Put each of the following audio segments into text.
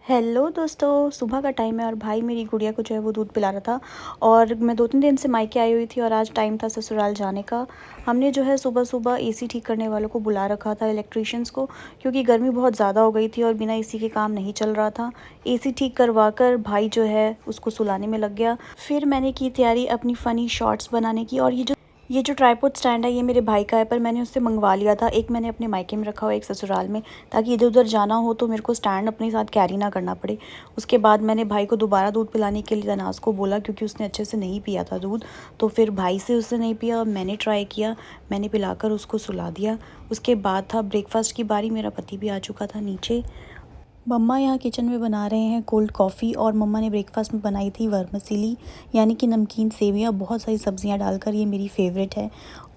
Hello दोस्तों, सुबह का टाइम है और भाई मेरी गुड़िया को जो है वो दूध पिला रहा था। और मैं 2-3 दिन से मायके आई हुई थी और आज टाइम था ससुराल जाने का। हमने जो है सुबह-सुबह एसी ठीक करने वालों को बुला रखा था, इलेक्ट्रीशियंस को, क्योंकि गर्मी बहुत ज़्यादा हो गई थी और बिना एसी के काम नहीं चल रहा था। एसी ठीक करवा कर भाई जो है उसको सुलाने में लग गया। फिर मैंने की तैयारी अपनी फ़नी शॉर्ट्स बनाने की। और ये जो ट्राइपॉड स्टैंड है ये मेरे भाई का है, पर मैंने उससे मंगवा लिया था। एक मैंने अपने मायके में रखा हुआ, एक ससुराल में, ताकि इधर-उधर जाना हो तो मेरे को स्टैंड अपने साथ कैरी ना करना पड़े। उसके बाद मैंने भाई को दोबारा दूध पिलाने के लिए तनाज़ को बोला, क्योंकि उसने अच्छे से नहीं पिया था दूध। तो फिर भाई से उसने नहीं पिया और मैंने ट्राई किया, मैंने पिलाकर उसको सुला दिया। उसके बाद था ब्रेकफ़ास्ट की बारी। मेरा पति भी आ चुका था नीचे। मम्मा यहाँ किचन में बना रहे हैं कोल्ड कॉफ़ी, और मम्मा ने ब्रेकफास्ट में बनाई थी वर्मिसेली, यानी कि नमकीन सेवियाँ, बहुत सारी सब्जियाँ डालकर। ये मेरी फेवरेट है।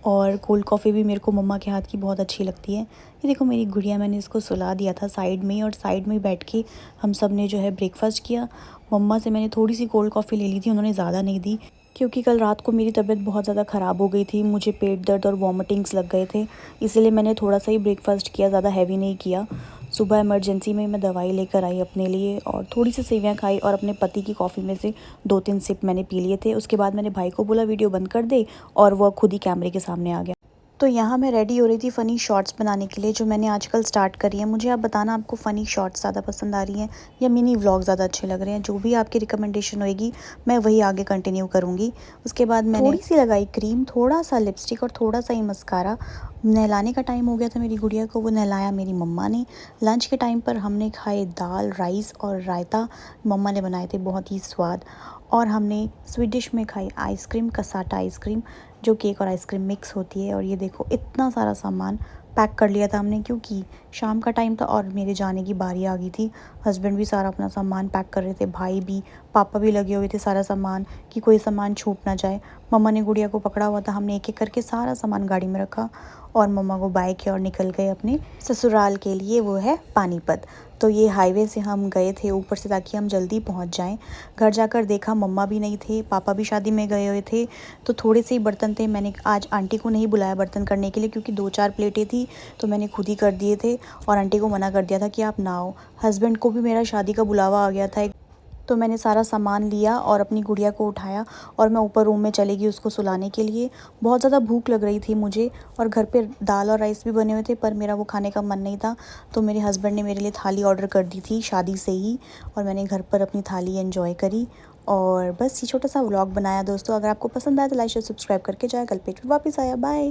और कोल्ड कॉफ़ी भी मेरे को मम्मा के हाथ की बहुत अच्छी लगती है। ये देखो मेरी गुड़िया, मैंने इसको सुला दिया था साइड में ही, और साइड में बैठ के हम सब ने जो है ब्रेकफास्ट किया। मम्मा से मैंने थोड़ी सी कोल्ड कॉफ़ी ले ली थी, उन्होंने ज़्यादा नहीं दी, क्योंकि कल रात को मेरी तबीयत बहुत ज़्यादा ख़राब हो गई थी, मुझे पेट दर्द और वॉमिटिंग्स लग गए थे। इसलिए मैंने थोड़ा सा ही ब्रेकफास्ट किया, ज़्यादा हैवी नहीं किया। सुबह इमरजेंसी में मैं दवाई लेकर आई अपने लिए, और थोड़ी सी सेवियाँ खाई, और अपने पति की कॉफ़ी में से 2-3 सिप मैंने पी लिए थे। उसके बाद मैंने भाई को बोला वीडियो बंद कर दे, और वह खुद ही कैमरे के सामने आ गया। तो यहाँ मैं रेडी हो रही थी फ़नी शॉर्ट्स बनाने के लिए, जो मैंने आजकल स्टार्ट करी है। मुझे आप बताना, आपको फ़नी शॉर्ट्स ज़्यादा पसंद आ रही हैं या मिनी व्लॉग ज़्यादा अच्छे लग रहे हैं। जो भी आपकी रिकमेंडेशन होएगी मैं वही आगे कंटिन्यू करूँगी। उसके बाद मैंने थोड़ी सी लगाई क्रीम, थोड़ा सा लिपस्टिक और थोड़ा सा ही मस्कारा। नहलाने का टाइम हो गया था मेरी गुड़िया को, वो नहलाया मेरी मम्मा ने। लंच के टाइम पर हमने खाए दाल, राइस और रायता, मम्मा ने बनाए थे बहुत ही स्वाद। और हमने स्वीट डिश में खाई आइसक्रीम, कसाटा आइसक्रीम, जो केक और आइसक्रीम मिक्स होती है। और ये देखो इतना सारा सामान पैक कर लिया था हमने, क्योंकि शाम का टाइम था और मेरे जाने की बारी आ गई थी। हस्बैंड भी सारा अपना सामान पैक कर रहे थे, भाई भी, पापा भी लगे हुए थे सारा सामान, कि कोई सामान छूट ना जाए। मम्मा ने गुड़िया को पकड़ा हुआ था, हमने एक एक करके सारा सामान गाड़ी में रखा, और मम्मा को बाय किया और निकल गए अपने ससुराल के लिए, वो है पानीपत। तो ये हाईवे से हम गए थे ऊपर से, ताकि हम जल्दी पहुंच जाएं। घर जाकर देखा मम्मा भी नहीं थे, पापा भी शादी में गए हुए थे। तो थोड़े से ही बर्तन थे। मैंने आज आंटी को नहीं बुलाया बर्तन करने के लिए, क्योंकि 2-4 प्लेटें थी, तो मैंने खुद ही कर दिए थे। और आंटी को मना कर दिया था कि आप ना आओ। हस्बैंड को भी मेरा शादी का बुलावा आ गया था, तो मैंने सारा सामान लिया और अपनी गुड़िया को उठाया, और मैं ऊपर रूम में चली गई उसको सुलाने के लिए। बहुत ज़्यादा भूख लग रही थी मुझे, और घर पे दाल और राइस भी बने हुए थे, पर मेरा वो खाने का मन नहीं था। तो मेरे हस्बैंड ने मेरे लिए थाली ऑर्डर कर दी थी शादी से ही, और मैंने घर पर अपनी थाली एंजॉय करी। और बस ये छोटा सा व्लॉग बनाया दोस्तों। अगर आपको पसंद आया तो लाइक शेयर सब्सक्राइब करके जाए। कल पे फिर वापस आया। बाय।